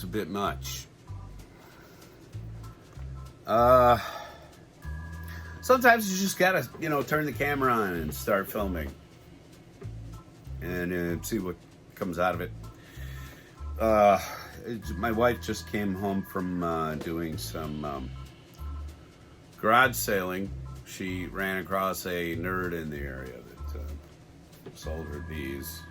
A bit much. Sometimes you just gotta, turn the camera on and start filming and see what comes out of it. My wife just came home from doing some garage sailing. She ran across a nerd in the area that sold her these.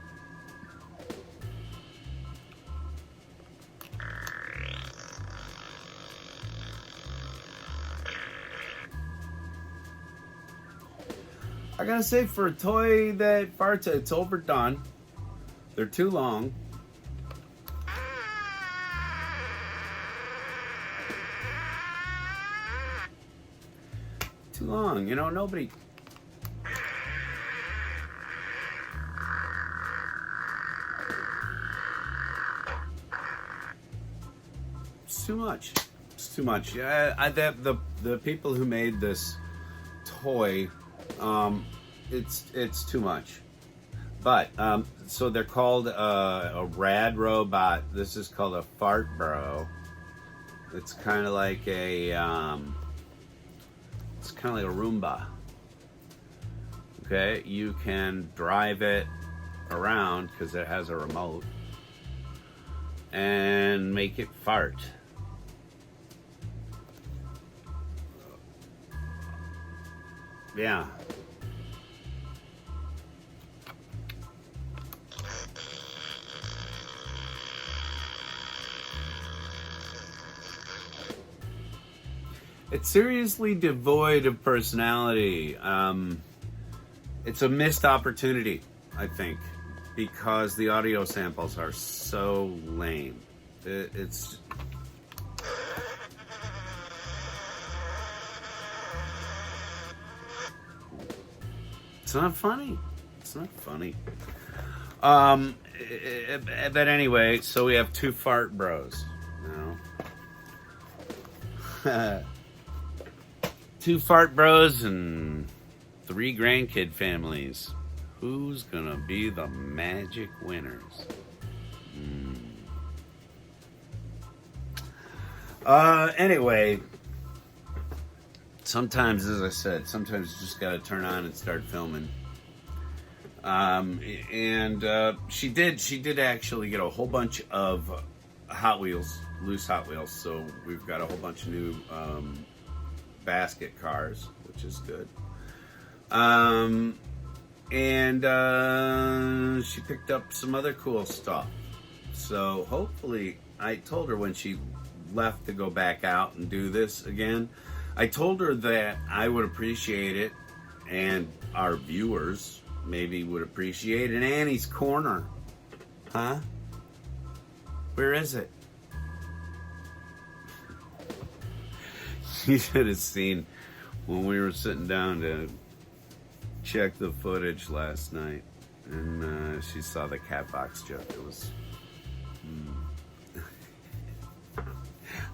I gotta say, for a toy that farts, it's overdone. They're too long. Too long, nobody... It's too much. It's too much. The people who made this toy, it's too much. But so they're called a rad robot. This is called a fart bro. It's kind of like a Roomba. Okay, you can drive it around because it has a remote and make it fart. Yeah. It's seriously devoid of personality. It's a missed opportunity, I think, because the audio samples are so lame. It's not funny. It's not funny. But anyway, so we have two fart bros now. Two fart bros and 3 grandkid families. Who's gonna be the magic winners? Anyway, sometimes, as I said, sometimes you just gotta turn on and start filming. She did actually get a whole bunch of Hot Wheels, loose Hot Wheels. So we've got a whole bunch of new basket cars, which is good. She picked up some other cool stuff. So hopefully, I told her when she left to go back out and do this again, I told her that I would appreciate it, and our viewers maybe would appreciate an Annie's Corner. Huh? Where is it? You should have seen when we were sitting down to check the footage last night, and she saw the cat box joke. It was...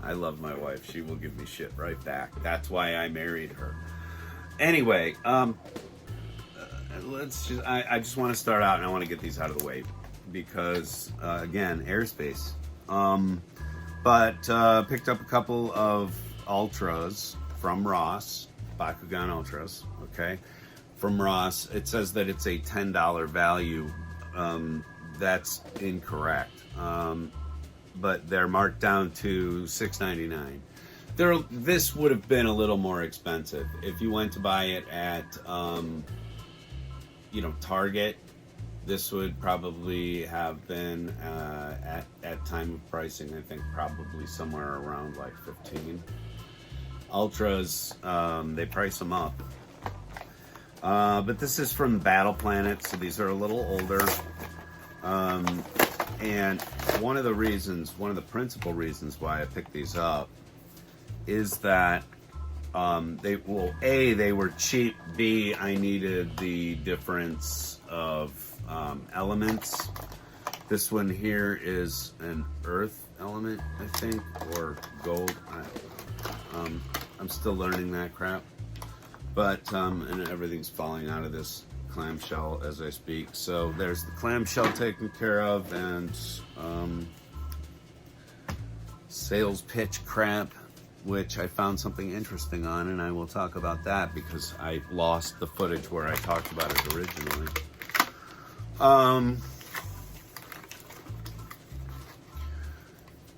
I love my wife. She will give me shit right back. That's why I married her. Anyway, I just want to start out, and I want to get these out of the way because, again, airspace. But picked up a couple of Ultras from Ross, Bakugan Ultras, okay? From Ross. It says that it's a $10 value. That's incorrect. But they're marked down to $6.99. This would have been a little more expensive if you went to buy it at, Target. This would probably have been at time of pricing, I think probably somewhere around like 15. Ultras, they price them up. But this is from Battle Planet, so these are a little older. And one of the principal reasons why I picked these up is that they were cheap. B, I needed the difference of elements. This one here is an earth element, I think, or gold. I'm still learning that crap. But, and everything's falling out of this clamshell as I speak. So there's the clamshell taken care of, and sales pitch crap, which I found something interesting on, and I will talk about that because I lost the footage where I talked about it originally.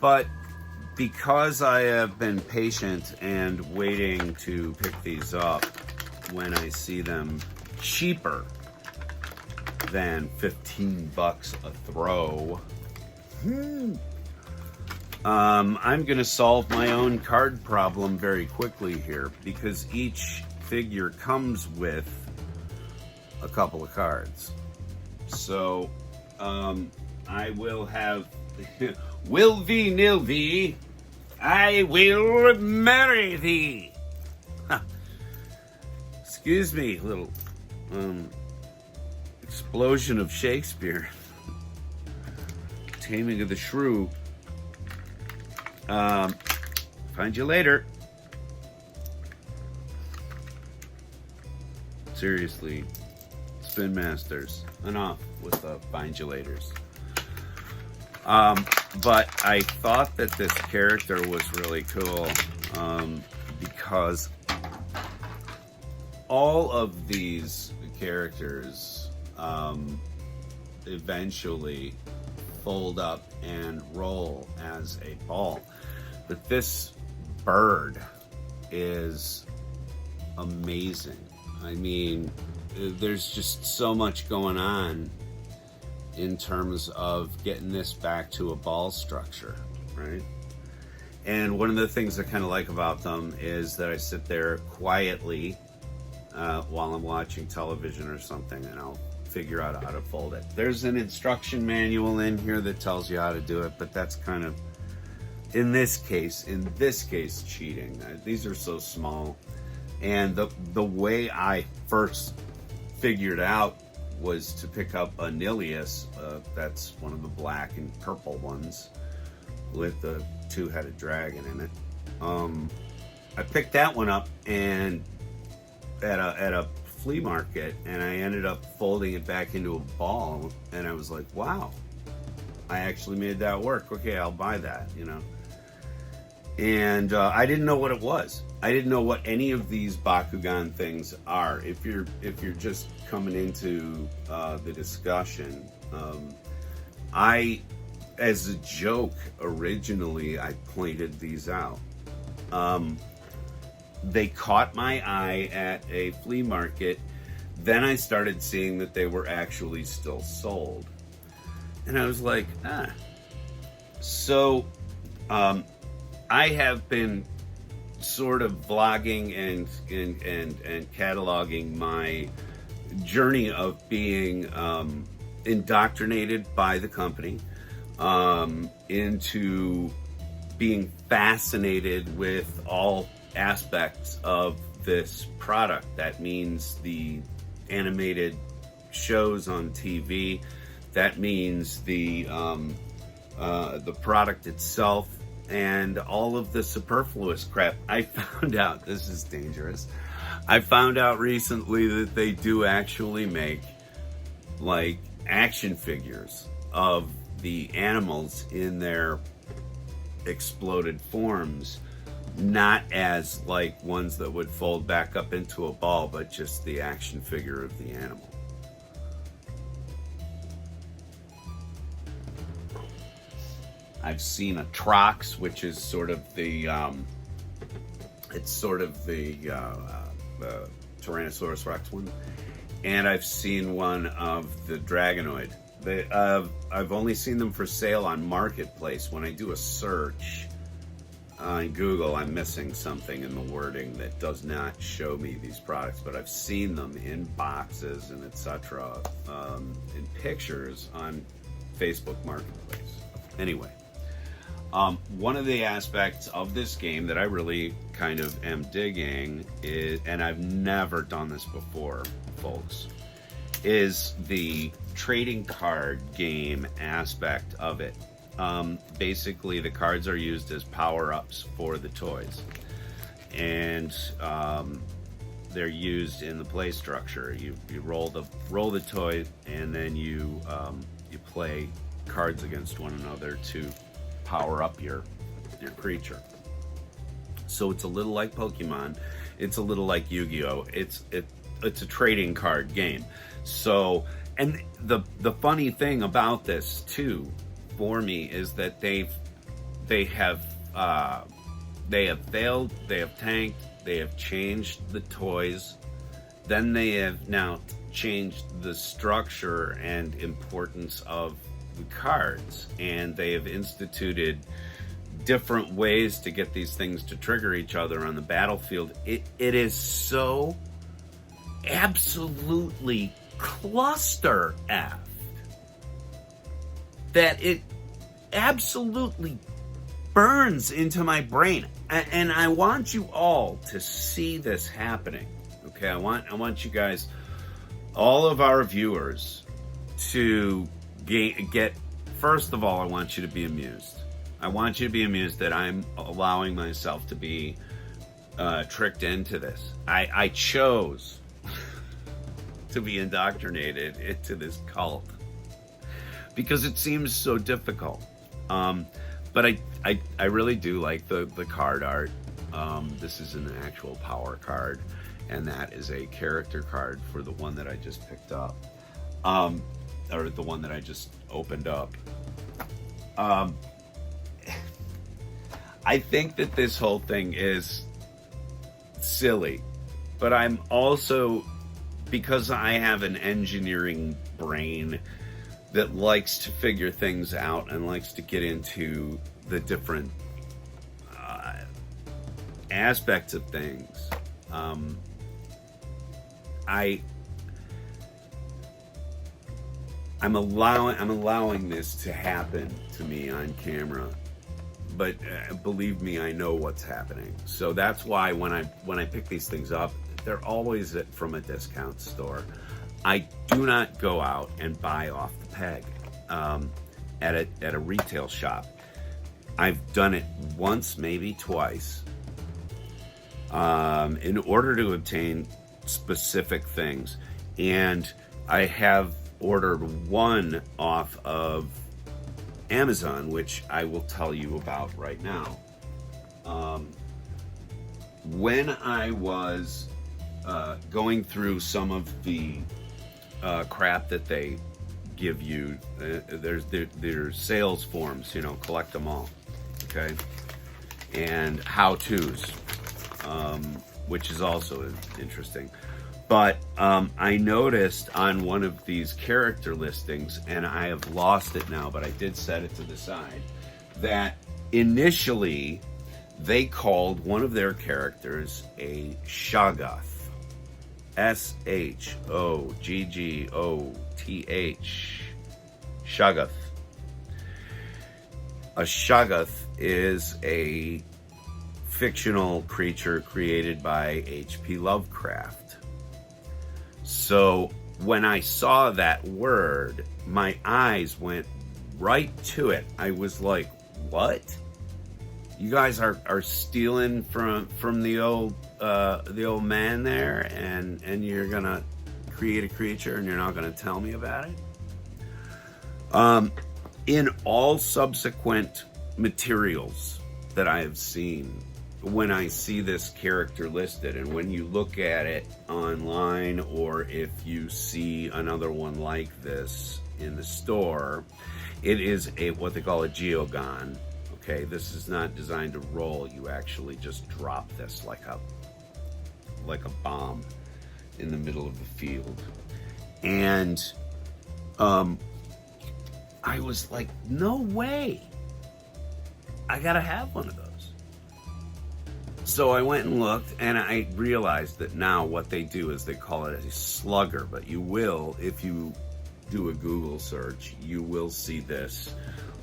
But because I have been patient and waiting to pick these up when I see them cheaper than $15 a throw, I'm gonna solve my own card problem very quickly here, because each figure comes with a couple of cards. So I will have will thee nil thee, I will marry thee. Excuse me, little explosion of Shakespeare. Taming of the Shrew. Find you later. Seriously, Spin Masters, enough with the find you laters. But I thought that this character was really cool because all of these characters eventually fold up and roll as a ball. But this bird is amazing. I mean, there's just so much going on in terms of getting this back to a ball structure, right? And one of the things I kind of like about them is that I sit there quietly while I'm watching television or something, and I'll figure out how to fold it. There's an instruction manual in here that tells you how to do it, but that's kind of, in this case, cheating. These are so small. And the way I first figured out was to pick up a Nilius. That's one of the black and purple ones with the two-headed dragon in it. I picked that one up and at a flea market, and I ended up folding it back into a ball, and I was like, wow, I actually made that work. Okay, I'll buy that, you know. And I didn't know what it was. I didn't know what any of these Bakugan things are. If you're just coming into the discussion, I, as a joke, originally I pointed these out. They caught my eye at a flea market. Then I started seeing that they were actually still sold, and I was like, ah. So I have been sort of vlogging and cataloging my journey of being indoctrinated by the company into being fascinated with all aspects of this product. That means the animated shows on TV. That means the product itself, and all of the superfluous crap. I found out, this is dangerous, I found out recently that they do actually make like action figures of the animals in their exploded forms, not as like ones that would fold back up into a ball, but just the action figure of the animal. I've seen a Trox, which is sort of the Tyrannosaurus Rex one, and I've seen one of the Dragonoid. I've only seen them for sale on Marketplace. When I do a search on Google, I'm missing something in the wording that does not show me these products, but I've seen them in boxes and etc. In pictures on Facebook Marketplace. Anyway. One of the aspects of this game that I really kind of am digging is, and I've never done this before, folks, is the trading card game aspect of it. Basically, the cards are used as power-ups for the toys, and they're used in the play structure. You roll the toy, and then you play cards against one another to power up your creature. So it's a little like Pokemon, it's a little like Yu-Gi-Oh. It's a trading card game. So, and the funny thing about this too, for me, is that they have failed, they have tanked, they have changed the toys, then they have now changed the structure and importance of the cards, and they have instituted different ways to get these things to trigger each other on the battlefield. It is so absolutely cluster F that it absolutely burns into my brain, and I want you all to see this happening. Okay, I want you guys, all of our viewers, to get, first of all, I want you to be amused. I want you to be amused that I'm allowing myself to be tricked into this. I chose to be indoctrinated into this cult because it seems so difficult. But I really do like the card art. This is an actual power card, and that is a character card for the one that I just picked up. Or the one that I just opened up. I think that this whole thing is silly, but I'm also, because I have an engineering brain that likes to figure things out and likes to get into the different aspects of things, I'm allowing this to happen to me on camera, but believe me, I know what's happening. So that's why when I pick these things up, they're always from a discount store. I do not go out and buy off the peg at a retail shop. I've done it once, maybe twice, in order to obtain specific things, and I have ordered one off of Amazon, which I will tell you about right now. When I was going through some of the crap that they give you, there's sales forms, collect them all, okay, and how-tos, which is also interesting. But I noticed on one of these character listings, and I have lost it now, but I did set it to the side, that initially they called one of their characters a Shoggoth. Shoggoth. Shoggoth. A Shoggoth is a fictional creature created by H.P. Lovecraft. So when I saw that word, my eyes went right to it. I was like, what? You guys are stealing from the old man there, and you're gonna create a creature and you're not gonna tell me about it? In all subsequent materials that I have seen when I see this character listed, and when you look at it online, or if you see another one like this in the store, it is what they call a geogon. Okay, this is not designed to roll. You actually just drop this like a bomb in the middle of the field. And I was like, no way, I gotta have one of those. So I went and looked, and I realized that now what they do is they call it a slugger, but you will, if you do a Google search, you will see this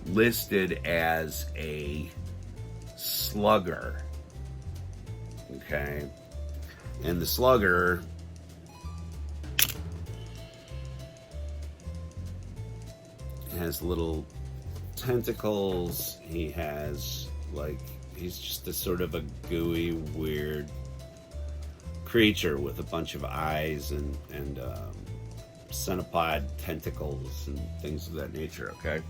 listed as a slugger. Okay, and the slugger has little tentacles. He has he's just a sort of a gooey, weird creature with a bunch of eyes and centipede tentacles and things of that nature. Okay,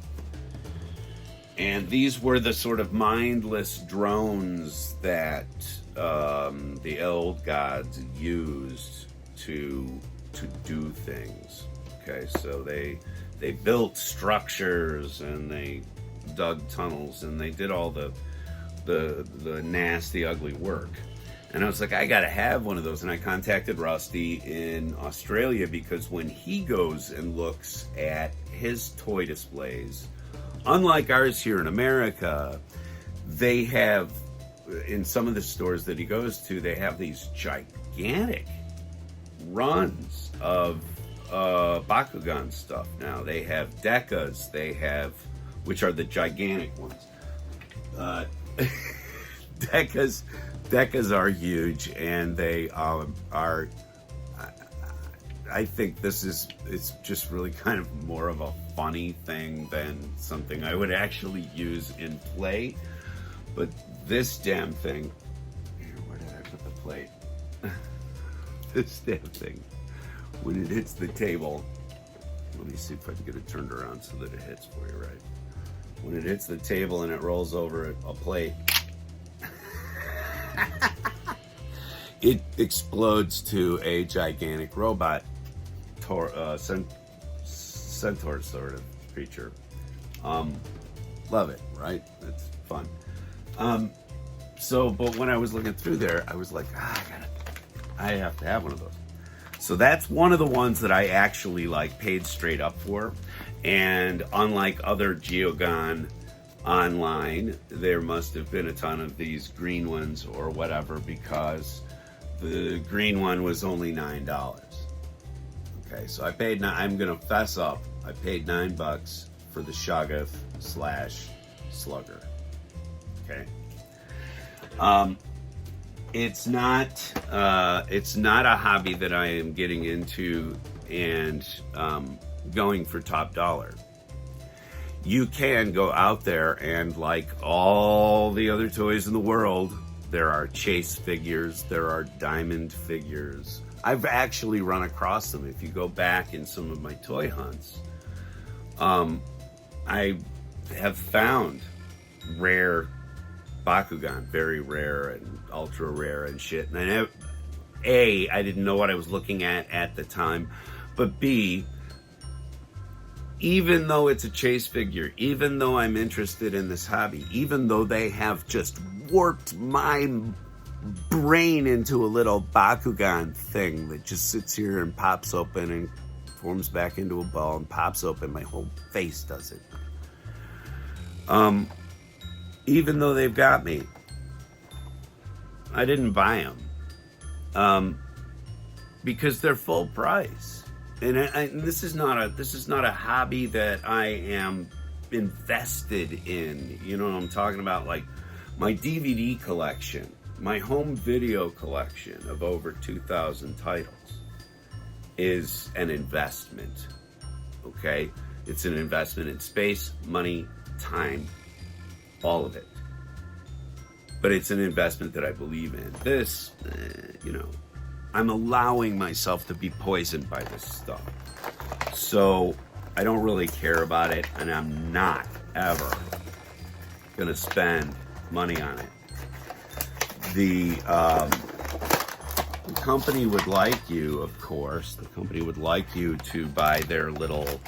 and these were the sort of mindless drones that the old gods used to do things. Okay, so they built structures, and they dug tunnels, and they did all the nasty, ugly work. And I was like, I gotta have one of those. And I contacted Rusty in Australia, because when he goes and looks at his toy displays, unlike ours here in America, they have, in some of the stores that he goes to, they have these gigantic runs of Bakugan stuff now. They have Dekas, which are the gigantic ones. Dekas are huge, and they are. I think it's just really kind of more of a funny thing than something I would actually use in play. But this damn thing, where did I put the plate? This damn thing, when it hits the table, let me see if I can get it turned around so that it hits for you right. When it hits the table and it rolls over a plate, it explodes to a gigantic robot, centaur sort of creature. Love it, right? It's fun. But when I was looking through there, I was like, I have to have one of those. So that's one of the ones that I actually paid straight up for. And unlike other Geogon online, there must have been a ton of these green ones or whatever, because the green one was only $9. Okay, so I paid, I'm gonna fess up, I paid $9 for the Shoggoth / Slugger. Okay. It's not a hobby that I am getting into and going for top dollar. You can go out there and, like all the other toys in the world, there are chase figures, there are diamond figures. I've actually run across them. If you go back in some of my toy hunts, I have found rare Bakugan, very rare and ultra rare and shit. And I didn't know what I was looking at the time, but B, even though it's a chase figure, even though I'm interested in this hobby, even though they have just warped my brain into a little Bakugan thing that just sits here and pops open and forms back into a ball and pops open, my whole face does it. Even though they've got me, I didn't buy them because they're full price. And this is not a hobby that I am invested in. You know what I'm talking about? Like my DVD collection, my home video collection of over 2,000 titles is an investment. Okay? It's an investment in space, money, time, all of it. But it's an investment that I believe in. This, I'm allowing myself to be poisoned by this stuff. So I don't really care about it, and I'm not ever going to spend money on it. The company would like you, of course, the company would like you to buy their little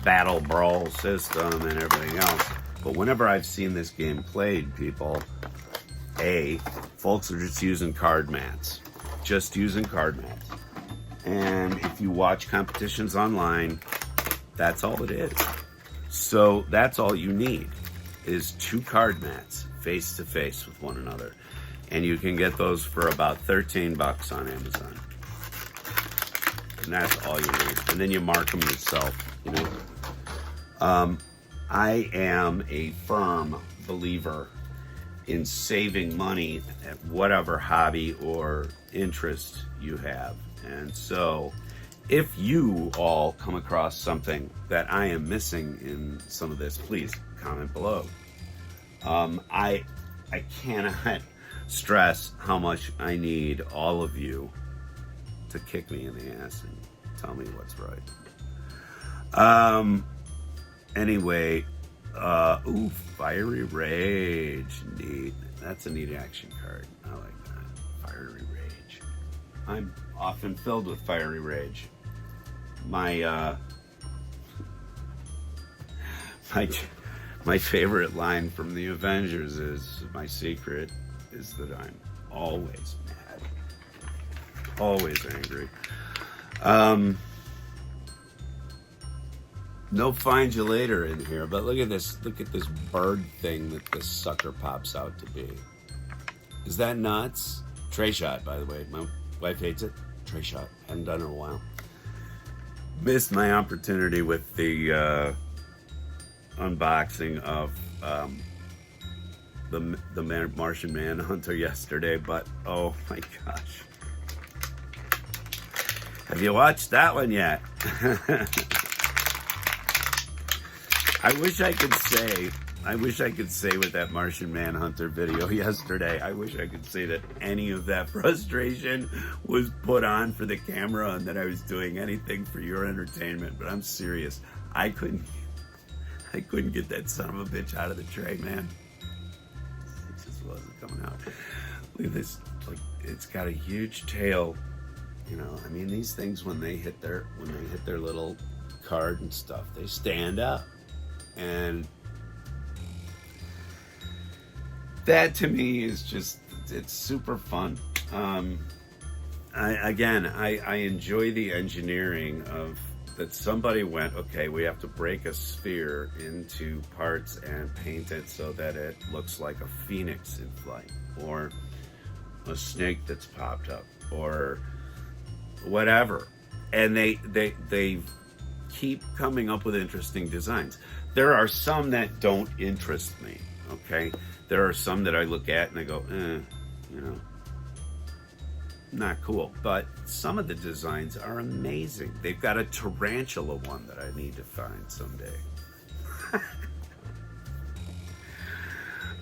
battle brawl system and everything else. But whenever I've seen this game played, people, folks are just using card mats. Just using card mats. And if you watch competitions online, that's all it is. So that's all you need is 2 card mats face to face with one another. And you can get those for about $13 on Amazon. And that's all you need. And then you mark them yourself, you know. I am a firm believer in saving money at whatever hobby or interest you have. And so if you all come across something that I am missing in some of this, please comment below. I cannot stress how much I need all of you to kick me in the ass and tell me what's right. Anyway, Fiery Rage, neat. That's a neat action card. I like that. Fiery Rage. I'm often filled with fiery rage. My favorite line from the Avengers is, my secret is that I'm always mad, always angry. No find you later in here, but look at this bird thing that this sucker pops out to be. Is that nuts? Tray shot, by the way. My wife hates it. Tray shot. Hadn't done it in a while. Missed my opportunity with the unboxing of the Martian Manhunter yesterday, but oh my gosh. Have you watched that one yet? I wish I could say with that Martian Manhunter video yesterday, I wish I could say that any of that frustration was put on for the camera and that I was doing anything for your entertainment, but I'm serious. I couldn't get that son of a bitch out of the tray, man. It just wasn't coming out. Look at this, like, it's got a huge tail. You know, I mean, these things, when they hit their little card and stuff, they stand up. And that to me is just, it's super fun. I enjoy the engineering of that. Somebody went, okay, we have to break a sphere into parts and paint it so that it looks like a phoenix in flight, or a snake that's popped up, or whatever. And they keep coming up with interesting designs. There are some that don't interest me, okay? There are some that I look at and I go, you know, not cool. But some of the designs are amazing. They've got a tarantula one that I need to find someday.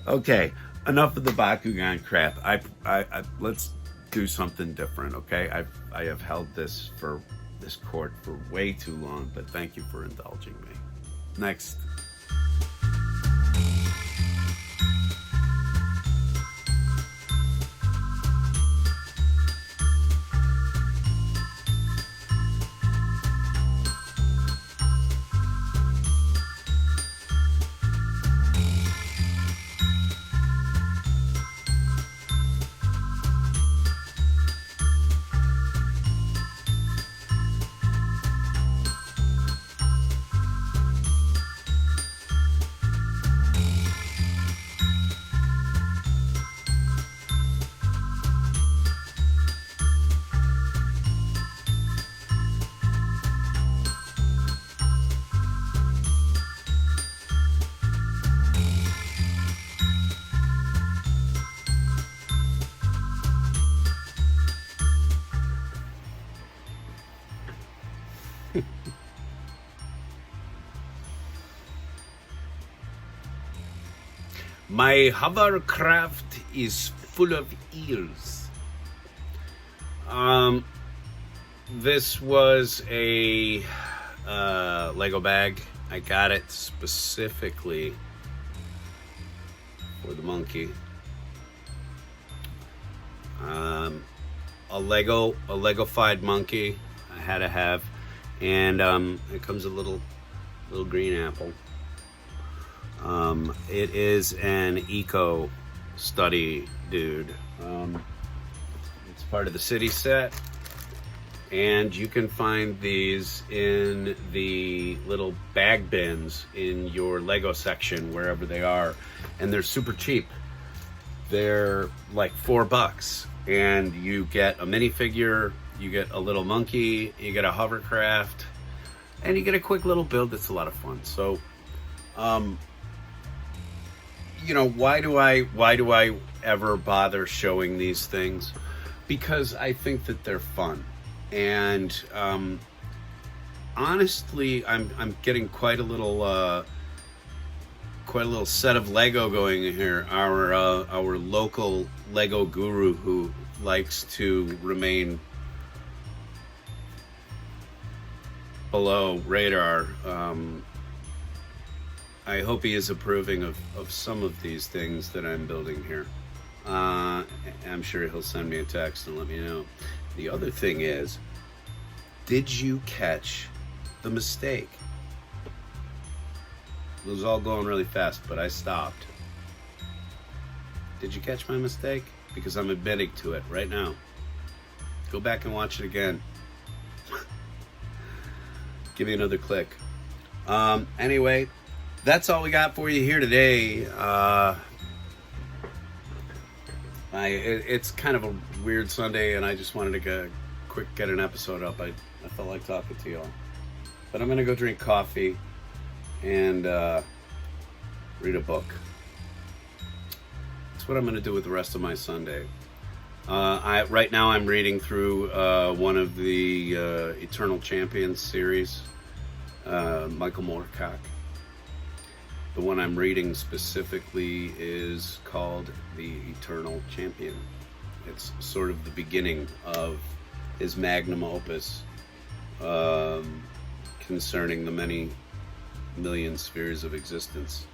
Okay, enough of the Bakugan crap. Let's do something different, okay? I have held this court for way too long, but thank you for indulging me. Next. My hovercraft is full of eels. This was a Lego bag. I got it specifically for the monkey. A Lego-fied monkey I had to have, and it comes a little green apple. It is an eco study dude. It's part of the city set, and you can find these in the little bag bins in your Lego section, wherever they are, and they're super cheap. They're like $4, and you get a minifigure, you get a little monkey, you get a hovercraft, and you get a quick little build that's a lot of fun. So, why do I ever bother showing these things? Because I think that they're fun, and honestly, I'm getting quite a little set of Lego going here. Our local Lego guru who likes to remain below radar. I hope he is approving of some of these things that I'm building here. I'm sure he'll send me a text and let me know. The other thing is, did you catch the mistake? It was all going really fast, but I stopped. Did you catch my mistake? Because I'm admitting to it right now. Go back and watch it again. Give me another click. Anyway, that's all we got for you here today. It's kind of a weird Sunday, and I just wanted to get an episode up. I felt like talking to y'all. But I'm going to go drink coffee and read a book. That's what I'm going to do with the rest of my Sunday. Right now I'm reading through one of the Eternal Champions series, Michael Moorcock. The one I'm reading specifically is called The Eternal Champion. It's sort of the beginning of his magnum opus concerning the many million spheres of existence.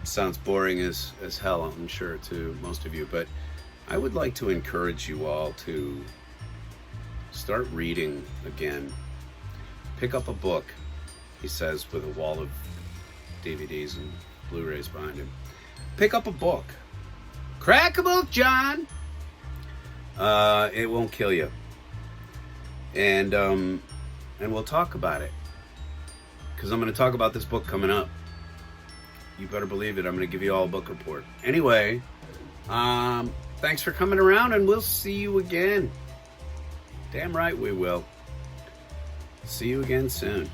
Sounds boring as hell, I'm sure, to most of you, but I would like to encourage you all to start reading again. Pick up a book, he says, with a wall of DVDs and Blu-rays behind him. Pick up a book. Crack a book, John! It won't kill you. And we'll talk about it. Because I'm going to talk about this book coming up. You better believe it. I'm going to give you all a book report. Anyway, thanks for coming around, and we'll see you again. Damn right we will. See you again soon.